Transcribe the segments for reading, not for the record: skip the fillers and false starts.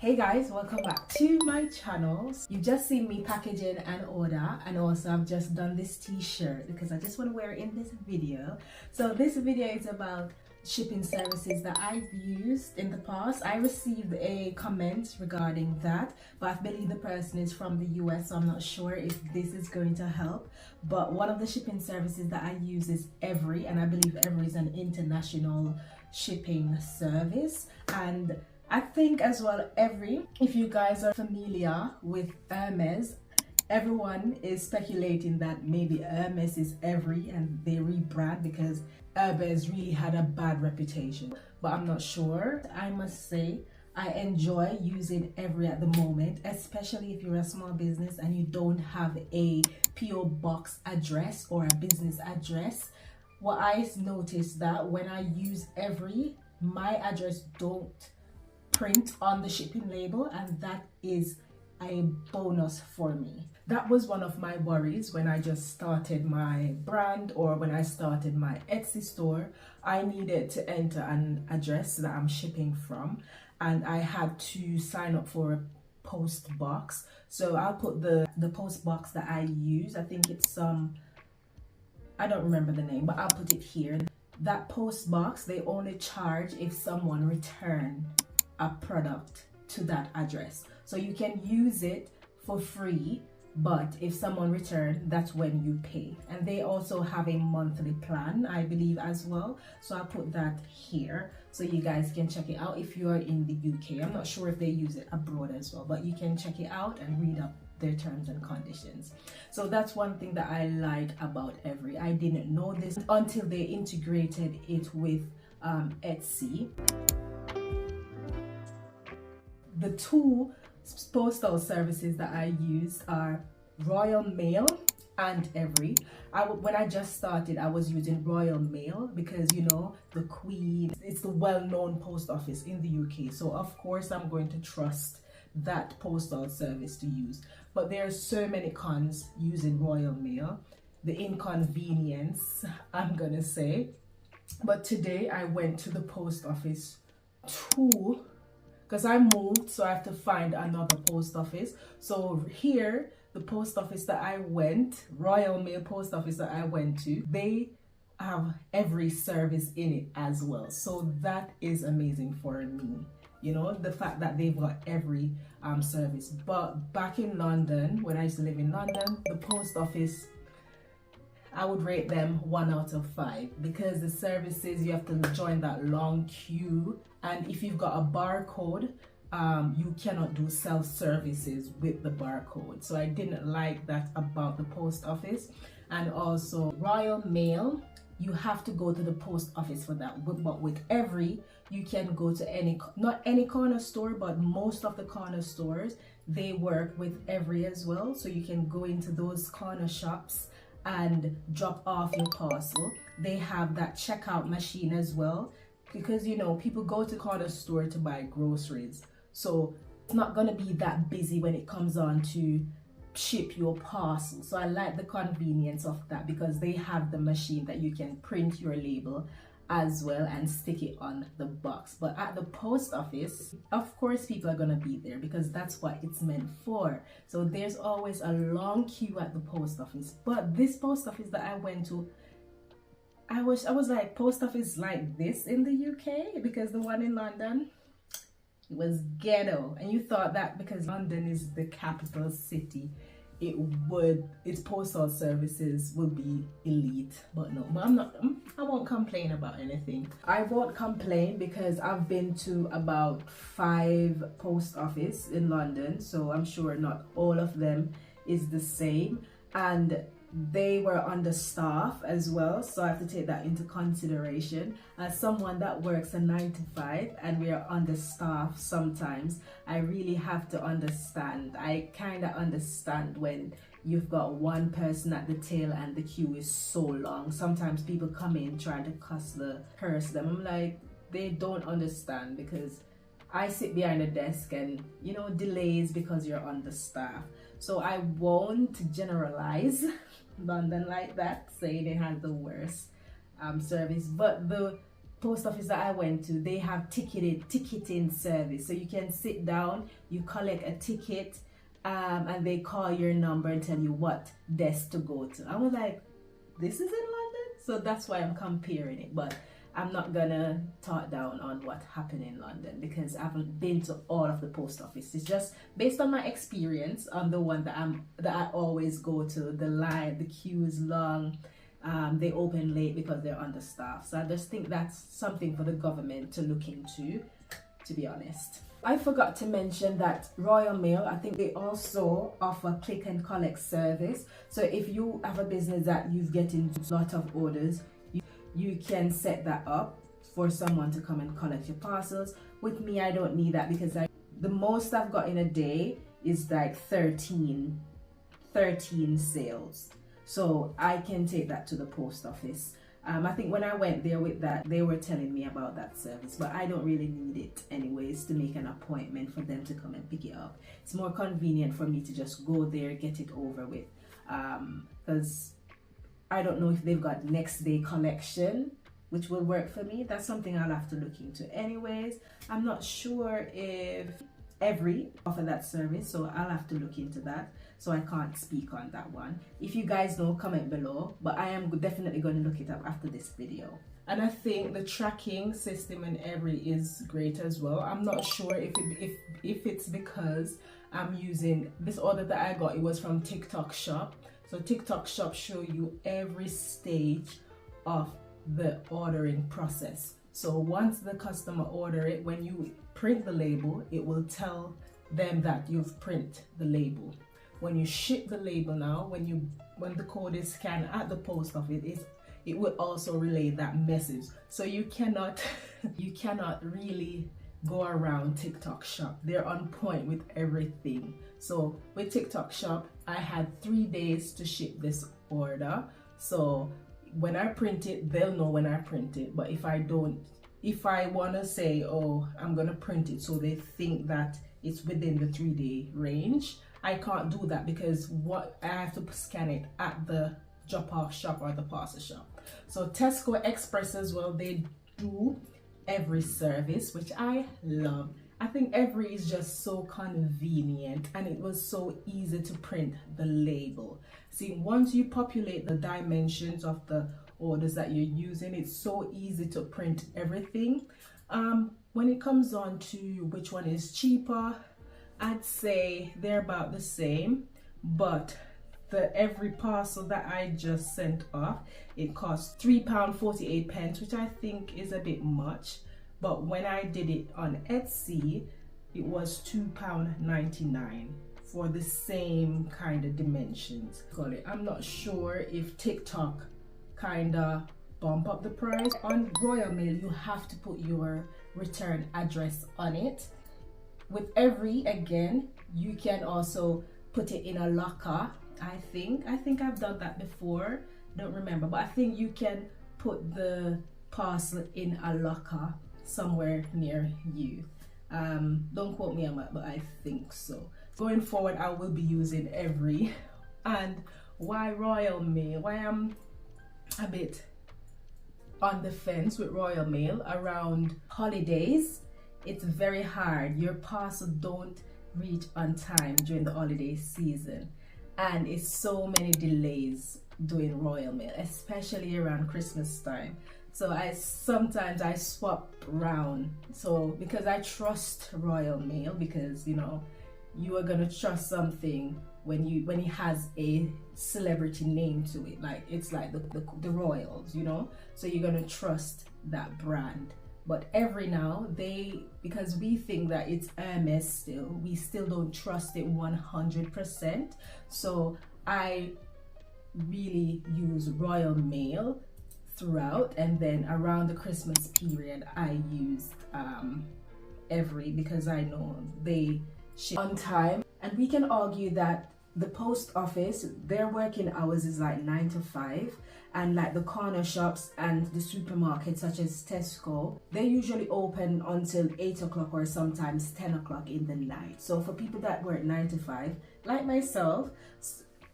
Hey guys, welcome back to my channel. You've just seen me packaging an order, and also I've just done this t-shirt because I just want to wear it in this video. So this video is about shipping services that I've used in the past. I received a comment regarding that, but I believe the person is from the US, so I'm not sure if this is going to help. But one of the shipping services that I use is Every, and I believe Every is an international shipping service. And I think as well, Every, if you guys are familiar with Hermes, everyone is speculating that maybe Hermes is Every and they rebrand because Hermes really had a bad reputation, but I'm not sure. I must say I enjoy using Every at the moment, especially if you're a small business and you don't have a PO box address or a business address. What I noticed that when I use Every, my address don't print on the shipping label, and that is a bonus for me. That was one of my worries when I just started my brand, or when I started my Etsy store. I needed to enter an address that I'm shipping from, and I had to sign up for a post box. So I'll put the post box that I use. I think it's I don't remember the name, but I'll put it here. That post box, they only charge if someone return a product to that address. So you can use it for free, but if someone return, that's when you pay. And they also have a monthly plan, I believe, as well. So I'll put that here so you guys can check it out if you're in the UK. I'm not sure if they use it abroad as well, but you can check it out and read up their terms and conditions. So that's one thing that I like about Every. I didn't know this until they integrated it with Etsy. The two postal services that I use are Royal Mail and Every. When I just started, I was using Royal Mail because, you know, the Queen, it's the well-known post office in the UK. So of course I'm going to trust that postal service to use. But there are so many cons using Royal Mail. The inconvenience, I'm gonna say. But today I went to the post office because I moved, so I have to find another post office. So here, the post office that I went, Royal Mail post office that I went to, they have Every service in it as well. So that is amazing for me. You know, the fact that they've got Every service. But back in London, when I used to live in London, the post office, I would rate them 1 out of 5 because the services, you have to join that long queue, and if you've got a barcode, you cannot do self-services with the barcode. So I didn't like that about the post office. And also Royal Mail, you have to go to the post office for that. But with Every, you can go to not any corner store, but most of the corner stores, they work with Every as well. So you can go into those corner shops and drop off your parcel. They have that checkout machine as well, because, you know, people go to corner store to buy groceries, so it's not going to be that busy when it comes on to ship your parcel. So I like the convenience of that because they have the machine that you can print your label as well and stick it on the box. But at the post office, of course, people are gonna be there because that's what it's meant for. So there's always a long queue at the post office. But this post office that I went to, I was like, post office like this in the UK? Because the one in London, it was ghetto. And you thought that because London is the capital city, its postal services will be elite, but no. But I won't complain about anything. I won't complain because I've been to about 5 post office in London, so I'm sure not all of them is the same, and they were understaffed as well, so I have to take that into consideration. As someone that works a 9 to 5 and we are understaffed sometimes, I really have to understand. I kind of understand when you've got one person at the tail and the queue is so long. Sometimes people come in trying to curse them. I'm like, they don't understand because I sit behind a desk and, you know, delays because you're understaffed. So I won't generalize London like that, saying it has the worst service, but the post office that I went to, they have ticketing service. So you can sit down, you collect a ticket, and they call your number and tell you what desk to go to. I was like, this is in London? So that's why I'm comparing it. But I'm not gonna talk down on what happened in London because I haven't been to all of the post offices. Just based on my experience on the one that I always go to, the queue is long, they open late because they're understaffed. So I just think that's something for the government to look into, to be honest. I forgot to mention that Royal Mail, I think they also offer click and collect service. So if you have a business that you've getting a lot of orders, you can set that up for someone to come and collect your parcels. With me, I don't need that because the most I've got in a day is like 13 sales. So I can take that to the post office. I think when I went there with that, they were telling me about that service, but I don't really need it anyways to make an appointment for them to come and pick it up. It's more convenient for me to just go there, get it over with. Because I don't know if they've got next day collection, which will work for me. That's something I'll have to look into anyways. I'm not sure if every offer that service, so I'll have to look into that. So I can't speak on that one. If you guys know, comment below, but I am definitely going to look it up after this video. And I think the tracking system in every is great as well. I'm not sure if it's because I'm using this order that I got, it was from TikTok Shop. So TikTok Shop show you every stage of the ordering process. So once the customer order it, when you print the label, it will tell them that you've print the label. When you ship the label now, when the code is scanned at the post office, it will also relay that message. So you cannot really go around TikTok Shop. They're on point with everything. So with TikTok Shop, I had 3 days to ship this order. So when I print it, they'll know when I print it. But if I want to say, oh, I'm going to print it so they think that it's within the 3-day range, I can't do that because I have to scan it at the drop-off shop or the parcel shop. So Tesco Express as well, they do every service, which I love. I think every is just so convenient and it was so easy to print the label. See, once you populate the dimensions of the orders that you're using, it's so easy to print everything. When it comes on to which one is cheaper, I'd say they're about the same, but the every parcel that I just sent off, it cost £3.48, which I think is a bit much. But when I did it on Etsy, it was £2.99 for the same kind of dimensions. I'm not sure if TikTok kind of bump up the price. On Royal Mail, you have to put your return address on it. With every, again, you can also put it in a locker. I think I've done that before, don't remember, but I think you can put the parcel in a locker somewhere near you. Don't quote me on that, but I think so. Going forward, I will be using every. And why Royal Mail? Why I'm a bit on the fence with Royal Mail around holidays. It's very hard. Your parcel don't reach on time during the holiday season, and it's so many delays doing Royal Mail, especially around Christmas time. So sometimes I swap around. So because I trust Royal Mail, because you know you are gonna trust something when it has a celebrity name to it, like it's like the royals, you know. So you're gonna trust that brand. But every now because we think that it's Hermes still, we still don't trust it 100%. So I really use Royal Mail throughout, and then around the Christmas period I use every, because I know they ship on time. And we can argue that the post office, their working hours is like 9 to 5. And like the corner shops and the supermarkets such as Tesco, they usually open until 8 o'clock or sometimes 10 o'clock in the night. So for people that work 9 to 5, like myself,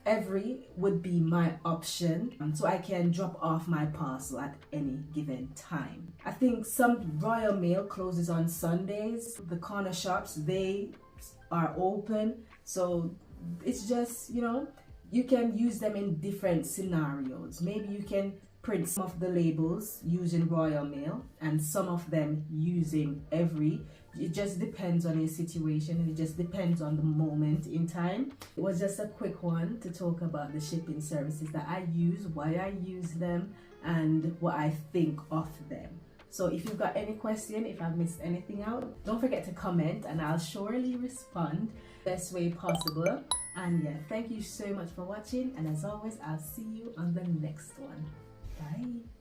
Every would be my option, so I can drop off my parcel at any given time. I think some Royal Mail closes on Sundays. The corner shops, they are open, so it's just, you know, you can use them in different scenarios. Maybe you can print some of the labels using Royal Mail and some of them using Every. It just depends on your situation, and it just depends on the moment in time. It was just a quick one to talk about the shipping services that I use, why I use them, and what I think of them. So if you've got any question, if I've missed anything out, don't forget to comment and I'll surely respond best way possible. And yeah, thank you so much for watching, and as always, I'll see you on the next one. Bye.